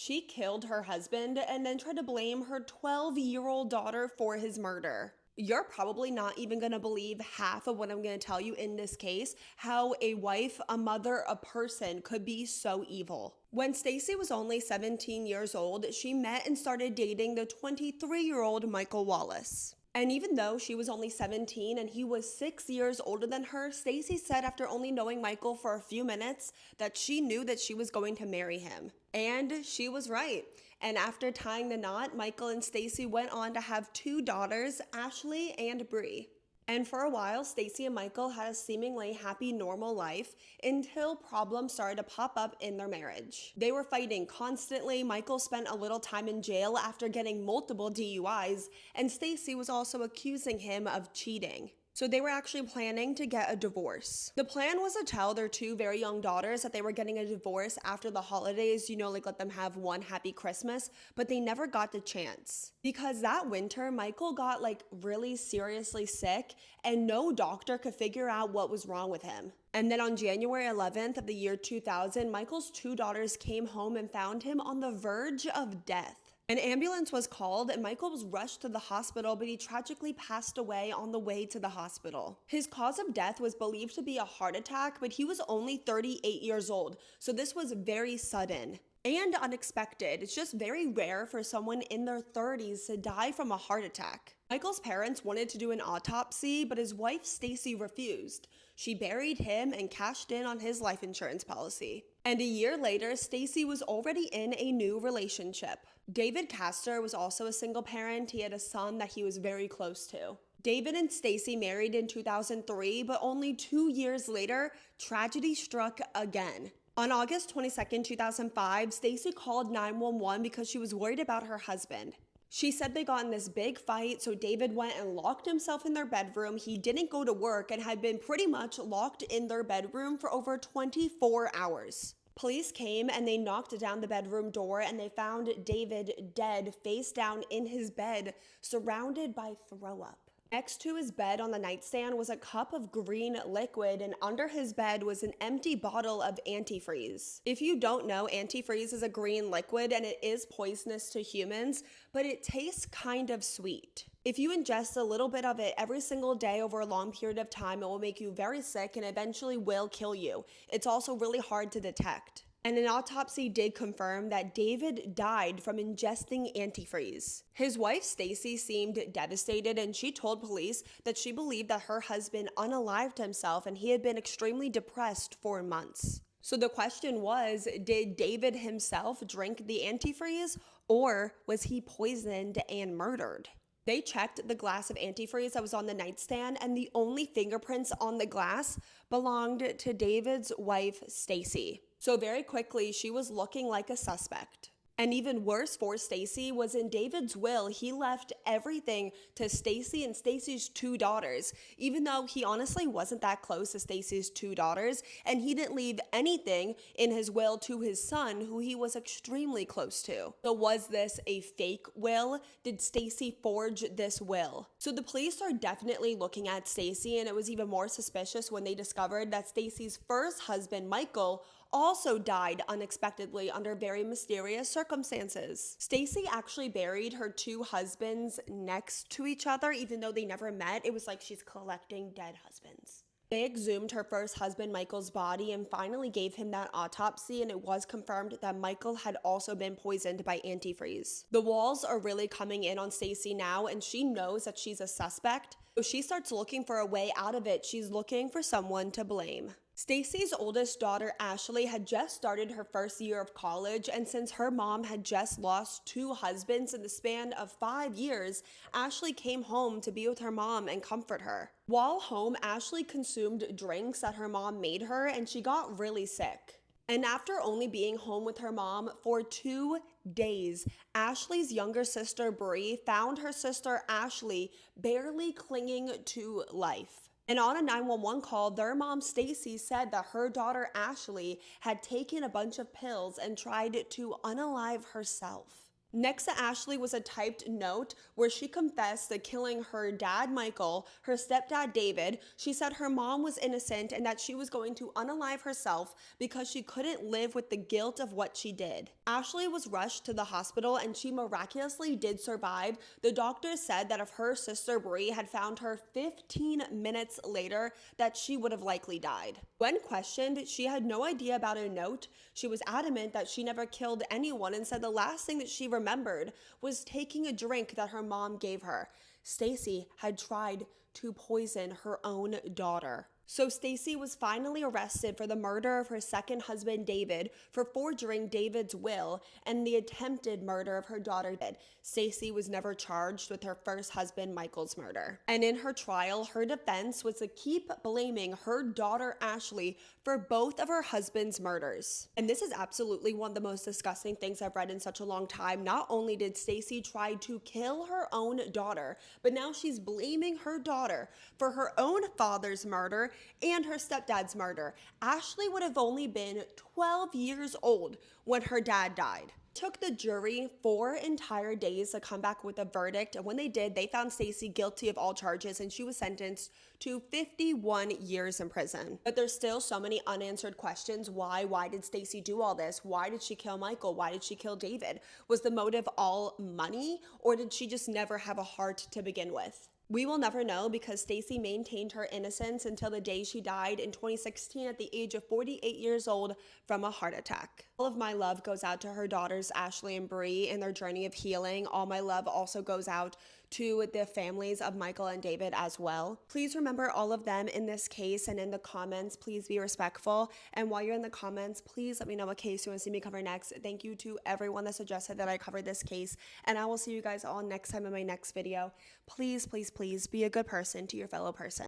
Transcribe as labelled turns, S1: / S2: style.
S1: She killed her husband and then tried to blame her 12-year-old daughter for his murder. You're probably not even going to believe half of what I'm going to tell you in this case, how a wife, a mother, a person could be so evil. When Stacey was only 17 years old, she met and started dating the 23-year-old Michael Wallace. And even though she was only 17 and he was 6 years older than her, Stacey said after only knowing Michael for a few minutes that she knew that she was going to marry him. And she was right. And after tying the knot, Michael and Stacey went on to have 2 daughters, Ashley and Bree. And for a while, Stacey and Michael had a seemingly happy, normal life until problems started to pop up in their marriage. They were fighting constantly. Michael spent a little time in jail after getting multiple DUIs, and Stacey was also accusing him of cheating. So they were actually planning to get a divorce. The plan was to tell their 2 very young daughters that they were getting a divorce after the holidays, like let them have one happy Christmas, but they never got the chance. Because that winter, Michael got really seriously sick and no doctor could figure out what was wrong with him. And then on January 11th of the year 2000, Michael's 2 daughters came home and found him on the verge of death. An ambulance was called and Michael was rushed to the hospital, but he tragically passed away on the way to the hospital. His cause of death was believed to be a heart attack, but he was only 38 years old, so this was very sudden and unexpected. It's just very rare for someone in their 30s to die from a heart attack. Michael's parents wanted to do an autopsy, but his wife Stacey refused. She buried him and cashed in on his life insurance policy. And a year later, Stacey was already in a new relationship. David Castor was also a single parent. He had a son that he was very close to. David and Stacey married in 2003, but only 2 years later, tragedy struck again. On August 22nd, 2005, Stacey called 911 because she was worried about her husband. She said they got in this big fight, so David went and locked himself in their bedroom. He didn't go to work and had been pretty much locked in their bedroom for over 24 hours. Police came and they knocked down the bedroom door and they found David dead, face down in his bed, surrounded by throw up. Next to his bed on the nightstand was a cup of green liquid, and under his bed was an empty bottle of antifreeze. If you don't know, antifreeze is a green liquid and it is poisonous to humans, but it tastes kind of sweet. If you ingest a little bit of it every single day over a long period of time, it will make you very sick and eventually will kill you. It's also really hard to detect. And an autopsy did confirm that David died from ingesting antifreeze. His wife Stacey seemed devastated, and she told police that she believed that her husband unalived himself and he had been extremely depressed for months. So the question was, did David himself drink the antifreeze, or was he poisoned and murdered? They checked the glass of antifreeze that was on the nightstand, and the only fingerprints on the glass belonged to David's wife, Stacey. So very quickly, she was looking like a suspect. And even worse for Stacey was in David's will, he left everything to Stacey and Stacey's 2 daughters, even though he honestly wasn't that close to Stacey's 2 daughters, and he didn't leave anything in his will to his son, who he was extremely close to. So was this a fake will? Did Stacey forge this will? So the police are definitely looking at Stacey, and it was even more suspicious when they discovered that Stacey's first husband, Michael, also died unexpectedly under very mysterious circumstances. Stacey actually buried her 2 husbands next to each other, even though they never met. It was like she's collecting dead husbands. They exhumed her first husband, Michael's body, and finally gave him that autopsy, and it was confirmed that Michael had also been poisoned by antifreeze. The walls are really coming in on Stacey now, and she knows that she's a suspect, so she starts looking for a way out of it. She's looking for someone to blame. Stacey's oldest daughter, Ashley, had just started her first year of college, and since her mom had just lost 2 husbands in the span of 5 years, Ashley came home to be with her mom and comfort her. While home, Ashley consumed drinks that her mom made her, and she got really sick. And after only being home with her mom for 2 days, Ashley's younger sister, Bree, found her sister, Ashley, barely clinging to life. And on a 911 call, their mom, Stacey, said that her daughter, Ashley, had taken a bunch of pills and tried to unalive herself. Next to Ashley was a typed note where she confessed to killing her dad, Michael, her stepdad, David. She said her mom was innocent and that she was going to unalive herself because she couldn't live with the guilt of what she did. Ashley was rushed to the hospital and she miraculously did survive. The doctor said that if her sister Bree had found her 15 minutes later, that she would have likely died. When questioned, she had no idea about a note. She was adamant that she never killed anyone and said the last thing that she remembered was taking a drink that her mom gave her. Stacey had tried to poison her own daughter. So Stacey was finally arrested for the murder of her second husband, David, for forging David's will and the attempted murder of her daughter. Stacey was never charged with her first husband, Michael's murder. And in her trial, her defense was to keep blaming her daughter, Ashley, for both of her husband's murders. And this is absolutely one of the most disgusting things I've read in such a long time. Not only did Stacey try to kill her own daughter, but now she's blaming her daughter for her own father's murder and her stepdad's murder. Ashley would have only been 12 years old when her dad died. It took the jury 4 entire days to come back with a verdict, and when they did, they found Stacey guilty of all charges and she was sentenced to 51 years in prison. But there's still so many unanswered questions. Why did Stacey do all this? Why did she kill Michael? Why did she kill David? Was the motive all money, or did she just never have a heart to begin with? We will never know because Stacey maintained her innocence until the day she died in 2016 at the age of 48 years old from a heart attack. All of my love goes out to her daughters, Ashley and Bree, in their journey of healing. All my love also goes out to the families of Michael and David as well. Please remember all of them in this case, and in the comments, please be respectful. And while you're in the comments, please let me know what case you want to see me cover next. Thank you to everyone that suggested that I cover this case, and I will see you guys all next time in my next video. Please, please, please be a good person to your fellow person.